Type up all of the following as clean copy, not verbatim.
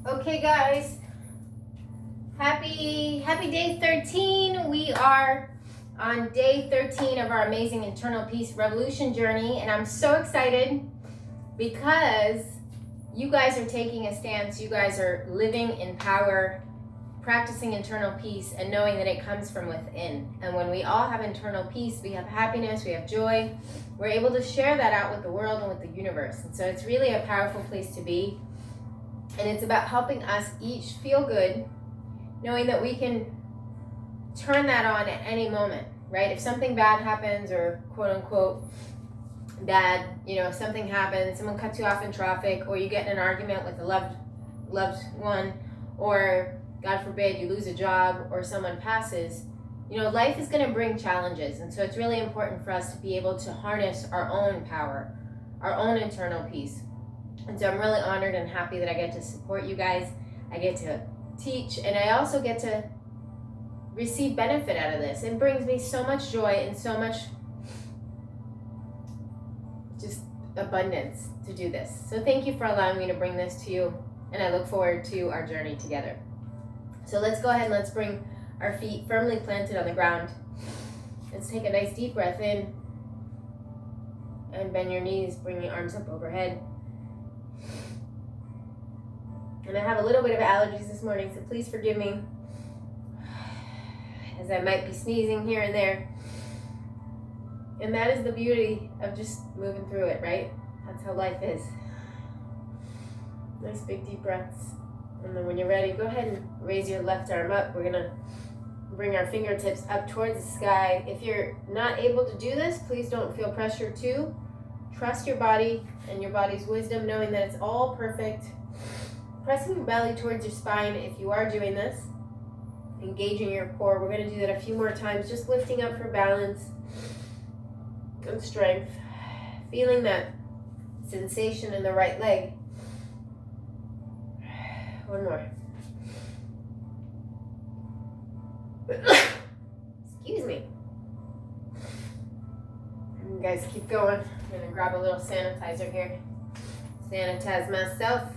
Okay, guys, happy day 13. We are on day 13 of our amazing internal peace revolution journey, and I'm so excited because you guys are taking a stance. You guys are living in power, practicing internal peace, and knowing that it comes from within. And when we all have internal peace, we have happiness, we have joy. We're able to share that out with the world and with the universe. And so it's really a powerful place to be. And it's about helping us each feel good, knowing that we can turn that on at any moment, right? If something bad happens, or quote unquote bad, if something happens, someone cuts you off in traffic, or you get in an argument with a loved one, or God forbid you lose a job or someone passes, life is going to bring challenges. And so it's really important for us to be able to harness our own power, our own internal peace. And so I'm really honored and happy that I get to support you guys. I get to teach, and I also get to receive benefit out of this. It brings me so much joy and so much just abundance to do this. So thank you for allowing me to bring this to you, and I look forward to our journey together. So let's go ahead and let's bring our feet firmly planted on the ground. Let's take a nice deep breath in and bend your knees, bring your arms up overhead. And I have a little bit of allergies this morning, so please forgive me, as I might be sneezing here and there. And that is the beauty of just moving through it, right? That's how life is. Nice big deep breaths. And then when you're ready, go ahead and raise your left arm up. We're gonna bring our fingertips up towards the sky. If you're not able to do this, please don't feel pressure to. Trust your body and your body's wisdom, knowing that it's all perfect. Pressing your belly towards your spine if you are doing this. Engaging your core. We're going to do that a few more times, just lifting up for balance and strength. Feeling that sensation in the right leg. One more. Excuse me. You guys keep going. I'm going to grab a little sanitizer here. Sanitize myself.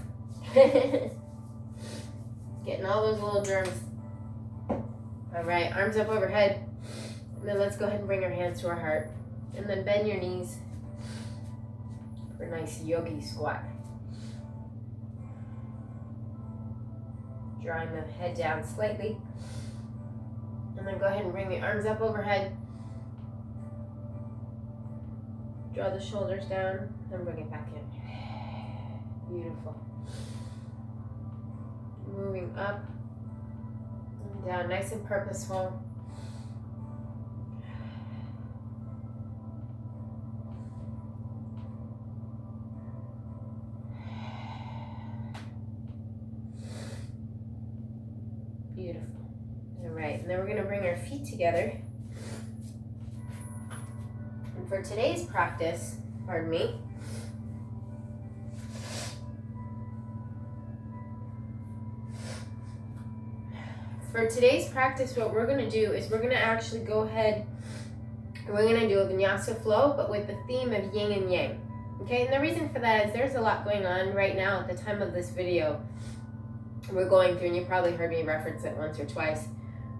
Getting all those little germs. All right, arms up overhead. And then let's go ahead and bring our hands to our heart. And then bend your knees for a nice yogi squat. Drawing the head down slightly. And then go ahead and bring the arms up overhead. Draw the shoulders down and bring it back in. Beautiful. Moving up and down, nice and purposeful. Beautiful. All right, and then we're going to bring our feet together. And for today's practice, what we're going to do is we're going to actually go ahead and we're going to do a vinyasa flow, but with the theme of yin and yang. Okay, and the reason for that is there's a lot going on right now at the time of this video. We're going through, and you probably heard me reference it once or twice,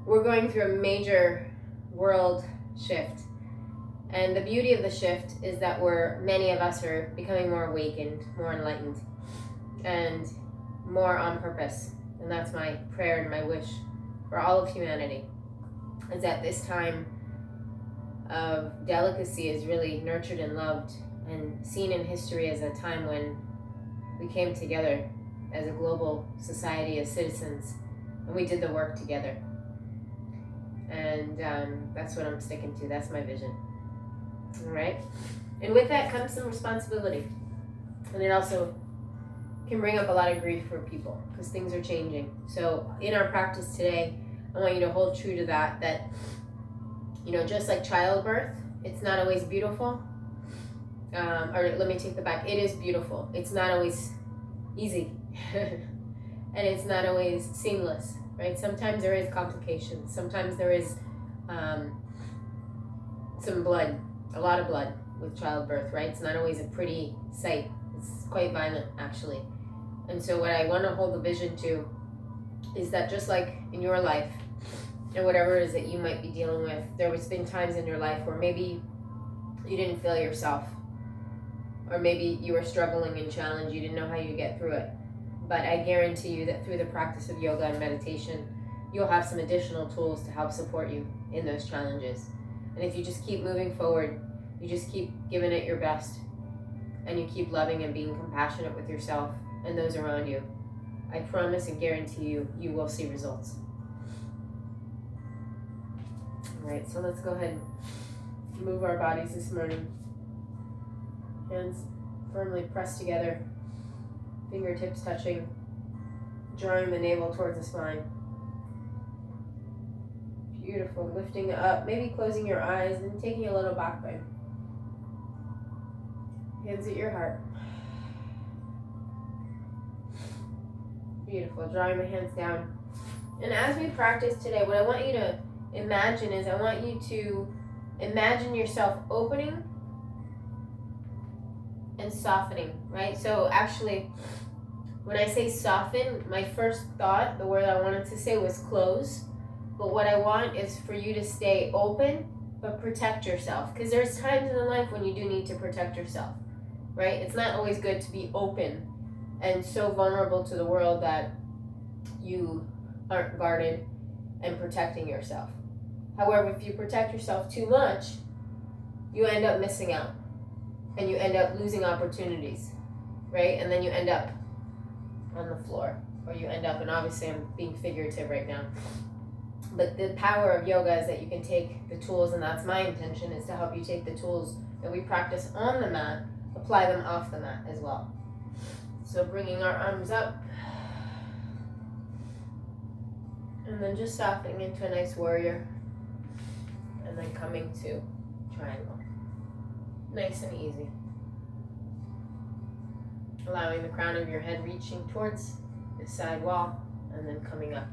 we're going through a major world shift. And the beauty of the shift is that many of us are becoming more awakened, more enlightened, and more on purpose. And that's my prayer and my wish for all of humanity, is that this time of delicacy is really nurtured and loved and seen in history as a time when we came together as a global society of citizens and we did the work together. And that's what I'm sticking to. That's my vision. All right. And with that comes some responsibility. And it also can bring up a lot of grief for people because things are changing. So in our practice today, I want you to hold true to that, just like childbirth, it's not always beautiful. Or let me take that back. It is beautiful. It's not always easy. And it's not always seamless, right? Sometimes there is complications. Sometimes there is some blood, a lot of blood with childbirth, right? It's not always a pretty sight. It's quite violent, actually. And so what I want to hold the vision to is that just like in your life, and whatever it is that you might be dealing with, there has been times in your life where maybe you didn't feel yourself, or maybe you were struggling and challenged, you didn't know how you get through it. But I guarantee you that through the practice of yoga and meditation, you'll have some additional tools to help support you in those challenges. And if you just keep moving forward, you just keep giving it your best, and you keep loving and being compassionate with yourself and those around you, I promise and guarantee you, you will see results. All right, so let's go ahead and move our bodies this morning. Hands firmly pressed together, fingertips touching, drawing the navel towards the spine. Beautiful. Lifting up, maybe closing your eyes and taking a little back bend. Hands at your heart. Beautiful. Drawing the hands down. And as we practice today, what I want you to imagine is I want you to imagine yourself opening and softening, right? So actually, when I say soften, my first thought, the word I wanted to say was close. But what I want is for you to stay open, but protect yourself. Because there's times in life when you do need to protect yourself, right? It's not always good to be open and so vulnerable to the world that you aren't guarded and protecting yourself. However, if you protect yourself too much, you end up missing out. And you end up losing opportunities, right? And then you end up on the floor. Or you end up, and obviously I'm being figurative right now, but the power of yoga is that you can take the tools, and that's my intention, is to help you take the tools that we practice on the mat, apply them off the mat as well. So bringing our arms up, and then just softening into a nice warrior, and then coming to triangle. Nice and easy. Allowing the crown of your head reaching towards the side wall, and then coming up.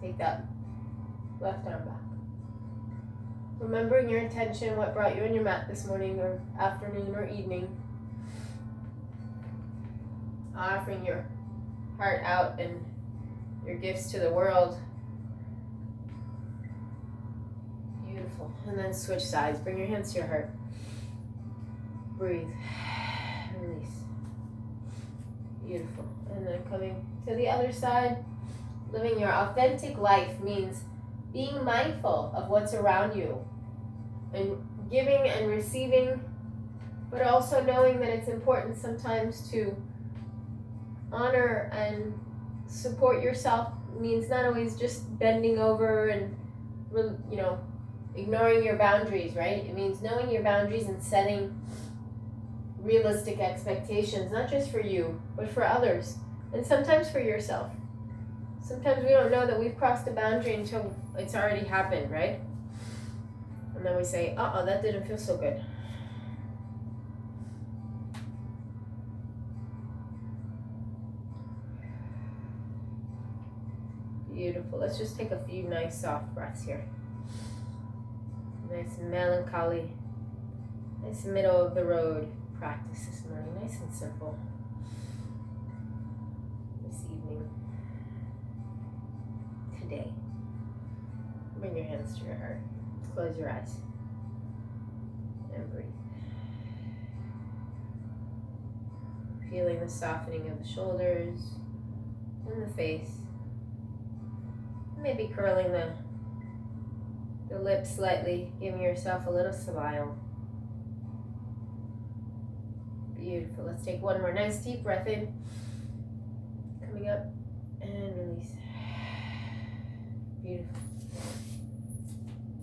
Take that left arm back. Remembering your intention, what brought you on your mat this morning or afternoon or evening. Offering your heart out and your gifts to the world. Beautiful. And then switch sides. Bring your hands to your heart. Breathe. Release. Beautiful. And then coming to the other side. Living your authentic life means being mindful of what's around you and giving and receiving, but also knowing that it's important sometimes to honor and support yourself. Means not always just bending over and, ignoring your boundaries, right? It means knowing your boundaries and setting realistic expectations, not just for you, but for others, and sometimes for yourself. Sometimes we don't know that we've crossed a boundary until it's already happened, right? And then we say, that didn't feel so good. Beautiful. Let's just take a few nice soft breaths here. Nice melancholy, nice middle of the road practice this morning. Nice and simple. This evening. Today. Bring your hands to your heart. Close your eyes. And breathe. Feeling the softening of the shoulders and the face. Maybe curling the lips slightly, giving yourself a little smile. Beautiful. Let's take one more nice deep breath in. Coming up and release. Beautiful.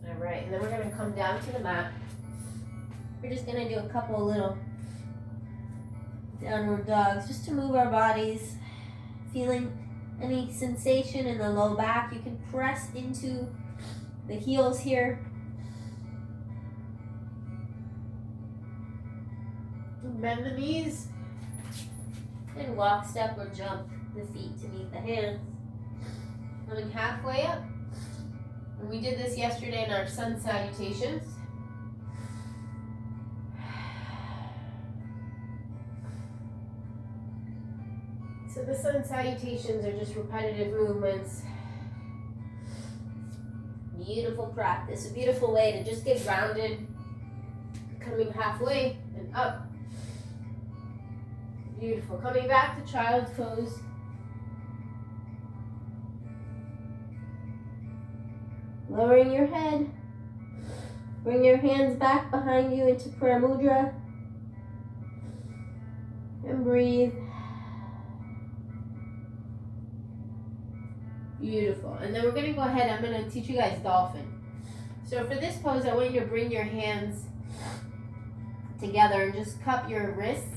All right, and then we're going to come down to the mat. We're just going to do a couple little downward dogs just to move our bodies. Feeling any sensation in the low back, you can press into the heels here. Bend the knees and walk, step, or jump the feet to meet the hands. Coming halfway up. And we did this yesterday in our sun salutations. So the sun salutations are just repetitive movements. Beautiful practice, a beautiful way to just get grounded, coming halfway and up. Beautiful. Coming back to child's pose. Lowering your head. Bring your hands back behind you into Prayer Mudra. And breathe. Beautiful. And then we're going to go ahead. I'm going to teach you guys dolphin. So for this pose, I want you to bring your hands together and just cup your wrists.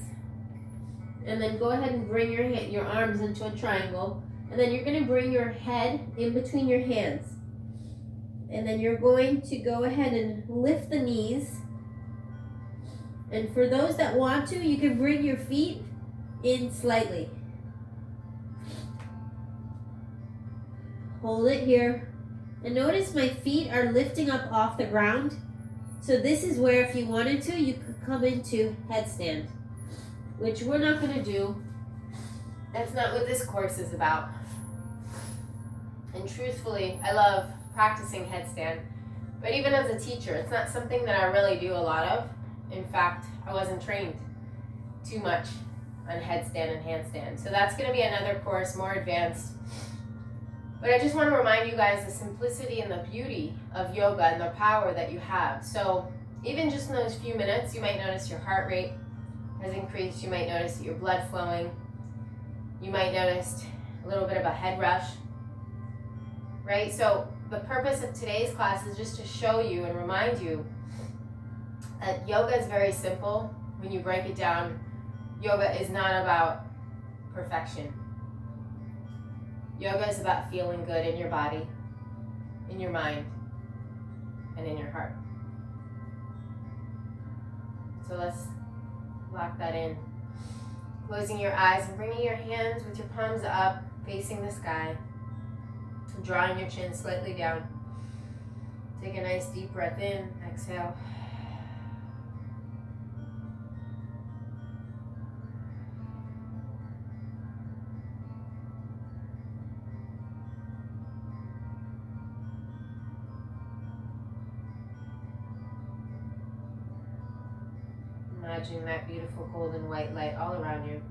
And then go ahead and bring your arms into a triangle. And then you're going to bring your head in between your hands. And then you're going to go ahead and lift the knees. And for those that want to, you can bring your feet in slightly. Hold it here. And notice my feet are lifting up off the ground. So this is where if you wanted to, you could come into headstand, which we're not going to do. That's not what this course is about. And truthfully, I love practicing headstand. But even as a teacher, it's not something that I really do a lot of. In fact, I wasn't trained too much on headstand and handstand. So that's going to be another course, more advanced. But I just want to remind you guys the simplicity and the beauty of yoga and the power that you have. So even just in those few minutes, you might notice your heart rate has increased. You might notice that your blood flowing. You might notice a little bit of a head rush, right? So the purpose of today's class is just to show you and remind you that yoga is very simple. When you break it down, yoga is not about perfection. Yoga is about feeling good in your body, in your mind, and in your heart. So let's lock that in. Closing your eyes and bringing your hands with your palms up, facing the sky. Drawing your chin slightly down. Take a nice deep breath in, exhale. Imagining that beautiful golden white light all around you.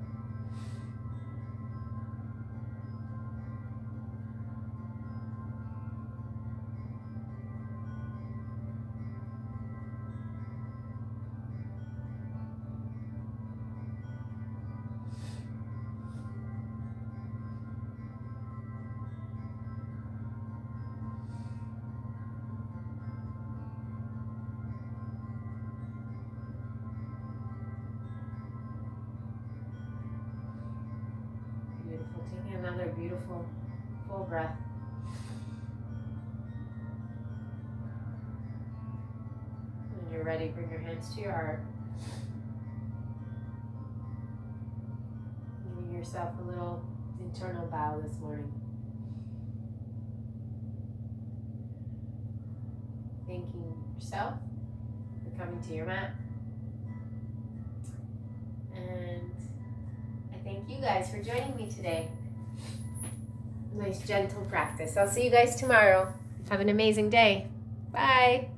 Taking another beautiful full breath. When you're ready, bring your hands to your heart. Giving yourself a little internal bow this morning. Thanking yourself for coming to your mat. And I thank you guys for joining me today. Nice gentle practice. I'll see you guys tomorrow. Have an amazing day. Bye.